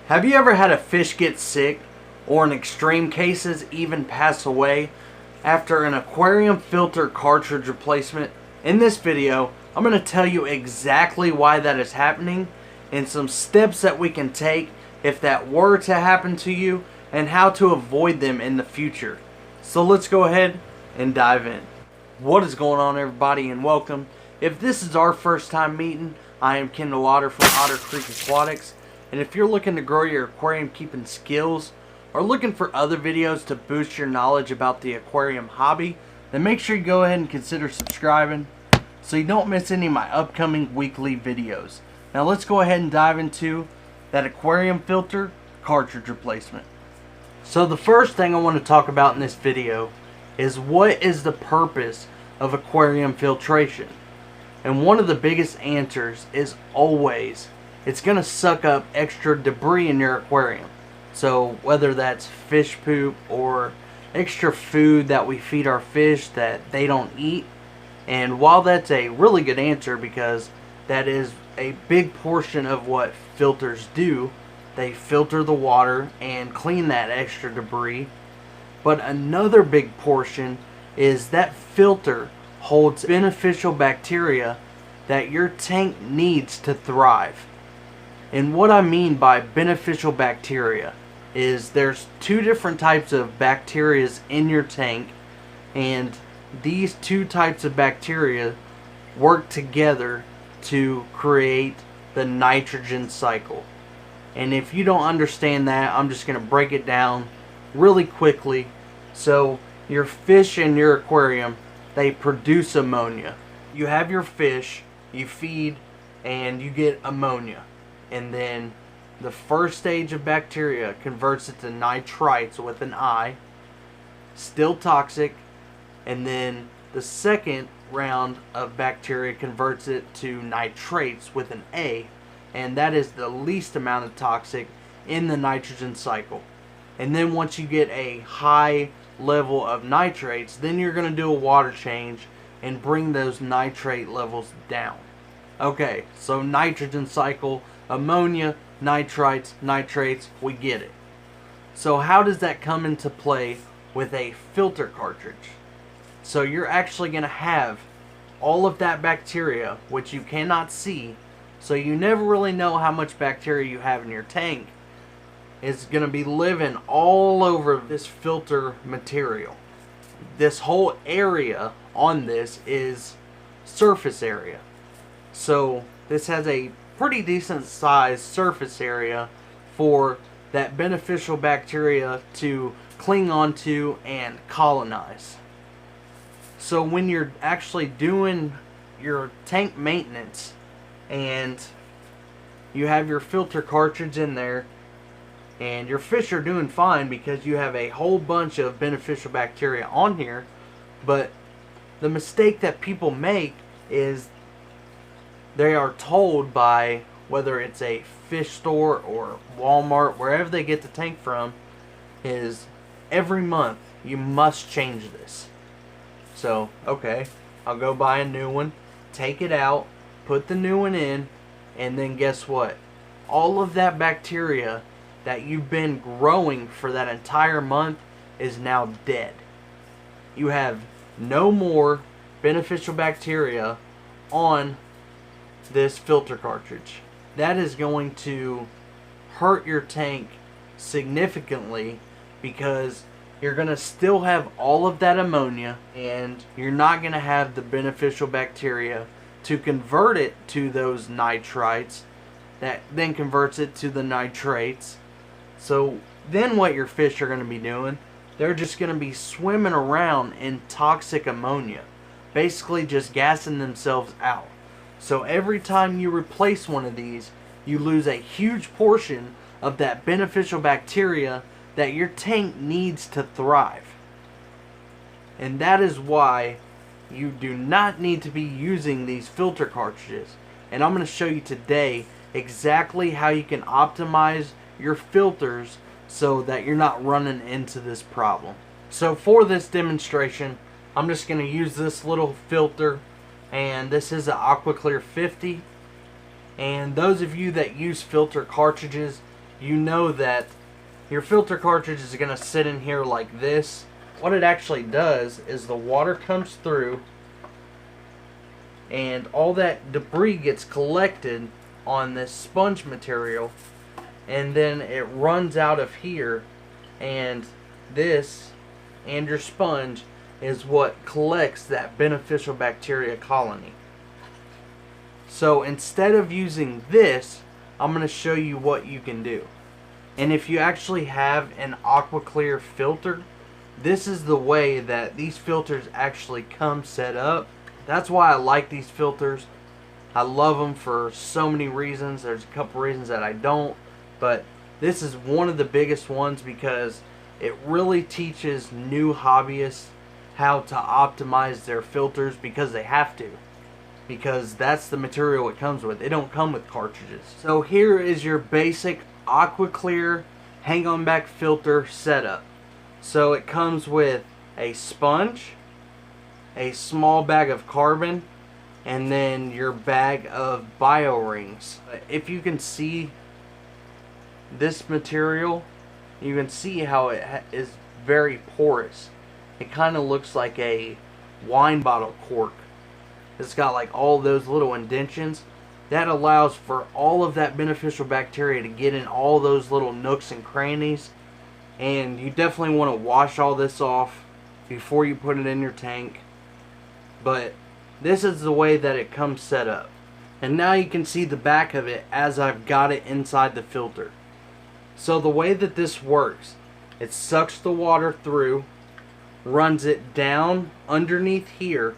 Have you ever had a fish get sick, or in extreme cases even pass away, after an aquarium filter cartridge replacement? In this video, I'm going to tell you exactly why that is happening, and some steps that we can take if that were to happen to you, and how to avoid them in the future. So let's go ahead and dive in. What is going on, everybody, and welcome. If this is our first time meeting, I am Kendall Otter from Otter Creek Aquatics. And if you're looking to grow your aquarium keeping skills, or looking for other videos to boost your knowledge about the aquarium hobby, then make sure you go ahead and consider subscribing so you don't miss any of my upcoming weekly videos. Now let's go ahead and dive into that aquarium filter cartridge replacement. So the first thing I want to talk about in this video is what is the purpose of aquarium filtration. And one of the biggest answers is always it's going to suck up extra debris in your aquarium. So whether that's fish poop or extra food that we feed our fish that they don't eat. And while that's a really good answer, because that is a big portion of what filters do, they filter the water and clean that extra debris. But another big portion is that filter holds beneficial bacteria that your tank needs to thrive. And what I mean by beneficial bacteria is there's two different types of bacteria in your tank, and these two types of bacteria work together to create the nitrogen cycle. And if you don't understand that, I'm just going to break it down really quickly. So your fish in your aquarium, they produce ammonia. You have your fish, you feed, and you get ammonia. And then the first stage of bacteria converts it to nitrites with an I, still toxic. And then the second round of bacteria converts it to nitrates with an A, and that is the least amount of toxic in the nitrogen cycle. And then once you get a high level of nitrates, then you're going to do a water change and bring those nitrate levels down. Okay, so nitrogen cycle, ammonia, nitrites, nitrates, we get it. So how does that come into play with a filter cartridge? So you're actually going to have all of that bacteria, which you cannot see, so you never really know how much bacteria you have in your tank, is going to be living all over this filter material. This whole area on this is surface area. So this has a pretty decent sized surface area for that beneficial bacteria to cling onto and colonize. So when you're actually doing your tank maintenance and you have your filter cartridge in there and your fish are doing fine because you have a whole bunch of beneficial bacteria on here, but the mistake that people make is they are told by, whether it's a fish store or Walmart, wherever they get the tank from, is every month you must change this. So, okay, I'll go buy a new one, take it out, put the new one in, and then guess what? All of that bacteria that you've been growing for that entire month is now dead. You have no more beneficial bacteria on this filter cartridge. That is going to hurt your tank significantly, because you're going to still have all of that ammonia, and you're not going to have the beneficial bacteria to convert it to those nitrites that then converts it to the nitrates. So then what your fish are going to be doing, they're just going to be swimming around in toxic ammonia, basically just gassing themselves out. So every time you replace one of these, you lose a huge portion of that beneficial bacteria that your tank needs to thrive. And that is why you do not need to be using these filter cartridges. And I'm going to show you today exactly how you can optimize your filters so that you're not running into this problem. So for this demonstration, I'm just going to use this little filter, and this is an AquaClear 50. And those of you that use filter cartridges, you know that your filter cartridge is going to sit in here like this. What it actually does is the water comes through and all that debris gets collected on this sponge material, and then it runs out of here, and this and your sponge is what collects that beneficial bacteria colony. So instead of using this, I'm going to show you what you can do. And if you actually have an AquaClear filter, this is the way that these filters actually come set up. That's why I like these filters. I love them for so many reasons. There's a couple reasons that I don't, but this is one of the biggest ones because it really teaches new hobbyists how to optimize their filters, because they have to, because that's the material it comes with. It don't come with cartridges. So here is your basic AquaClear hang-on back filter setup. So it comes with a sponge, a small bag of carbon, and then your bag of bio rings. If you can see this material, you can see how it is very porous. It kind of looks like a wine bottle cork. It's got like all those little indentions. That allows for all of that beneficial bacteria to get in all those little nooks and crannies. And you definitely want to wash all this off before you put it in your tank. But this is the way that it comes set up. And now you can see the back of it as I've got it inside the filter. So the way that this works, it sucks the water through, runs it down underneath here,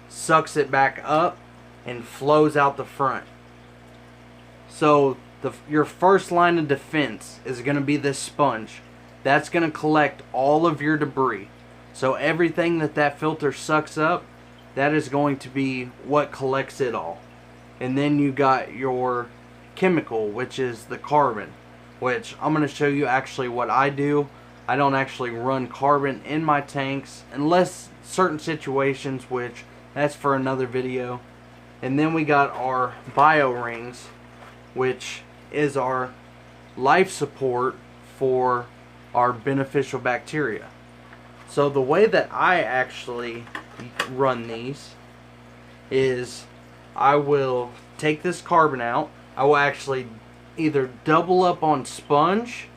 sucks it back up, and flows out the front. So your first line of defense is going to be this sponge. That's going to collect all of your debris. So everything that filter sucks up, that is going to be what collects it all. And then you got your chemical, which is the carbon, which I'm going to show you actually what I do. I don't actually run carbon in my tanks unless certain situations, which that's for another video. And then we got our bio rings, which is our life support for our beneficial bacteria. So the way that I actually run these is I will take this carbon out. I will actually either double up on sponge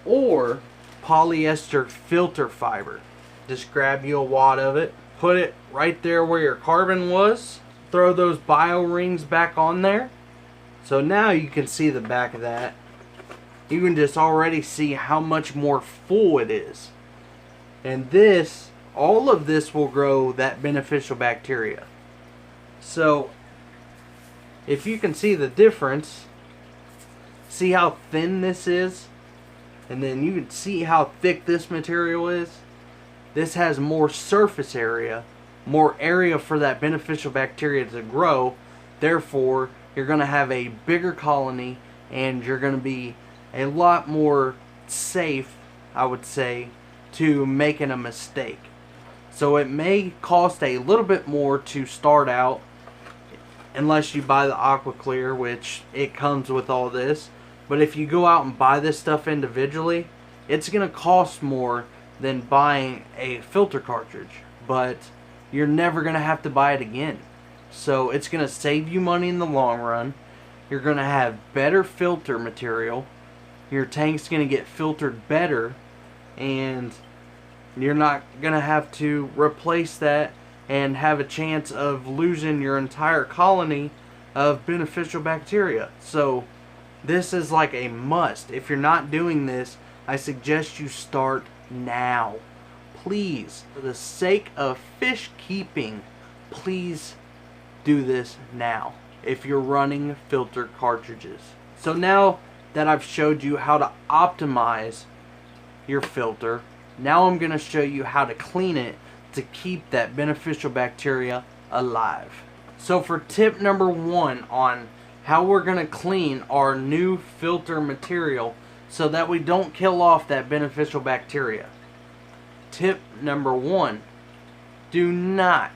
or polyester filter fiber. Just grab you a wad of it, put it right there where your carbon was, throw those bio rings back on there. So now you can see the back of that. You can just already see how much more full it is. And this, all of this will grow that beneficial bacteria. So if you can see the difference, see how thin this is, and then you can see how thick this material is. This has more surface area, more area for that beneficial bacteria to grow. Therefore, you're going to have a bigger colony, and you're going to be a lot more safe, I would say, to making a mistake. So it may cost a little bit more to start out, unless you buy the AquaClear, which it comes with all this. But if you go out and buy this stuff individually, it's going to cost more than buying a filter cartridge. But you're never going to have to buy it again. So it's going to save you money in the long run. You're going to have better filter material. Your tank's going to get filtered better. And you're not going to have to replace that and have a chance of losing your entire colony of beneficial bacteria. So this is like a must. If you're not doing this, I suggest you start now. Please, for the sake of fish keeping, please do this now if you're running filter cartridges. So now that I've showed you how to optimize your filter, now I'm going to show you how to clean it to keep that beneficial bacteria alive. So for tip number 1 on how we're going to clean our new filter material so that we don't kill off that beneficial bacteria. Tip number 1, do not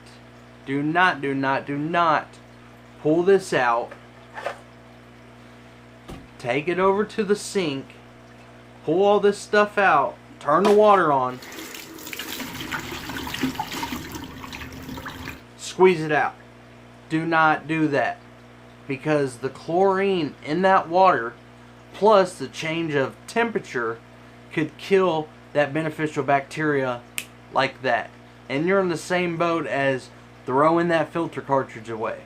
pull this out, take it over to the sink, pull all this stuff out, turn the water on, squeeze it out. Do not do that, because the chlorine in that water plus the change of temperature could kill that beneficial bacteria like that. And you're in the same boat as throwing that filter cartridge away.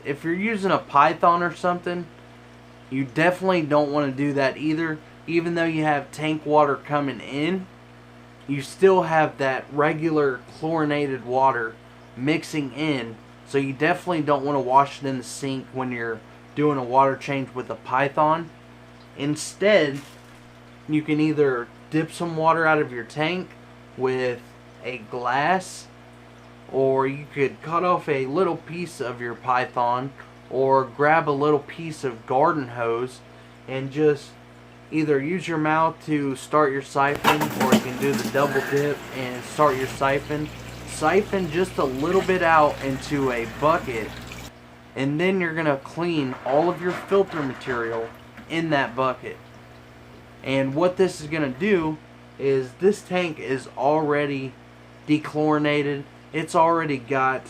If you're using a Python or something, you definitely don't want to do that either. Even though you have tank water coming in, you still have that regular chlorinated water mixing in. So you definitely don't want to wash it in the sink when you're doing a water change with a Python. Instead, you can either dip some water out of your tank with a glass, or you could cut off a little piece of your Python, or grab a little piece of garden hose and just either use your mouth to start your siphon, or you can do the double dip and start your siphon. Siphon just a little bit out into a bucket, and then you're going to clean all of your filter material in that bucket. And what this is going to do is, this tank is already dechlorinated. It's already got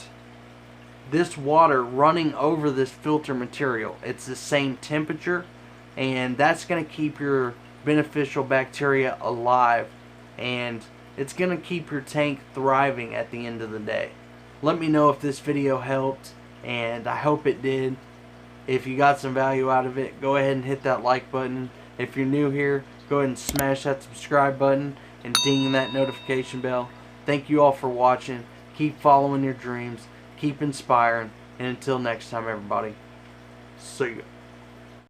this water running over this filter material. It's the same temperature, and that's going to keep your beneficial bacteria alive, and it's going to keep your tank thriving at the end of the day. Let me know if this video helped, and I hope it did. If you got some value out of it, go ahead and hit that like button. If you're new here, go ahead and smash that subscribe button and ding that notification bell. Thank you all for watching. Keep following your dreams, keep inspiring, and until next time, everybody, see ya.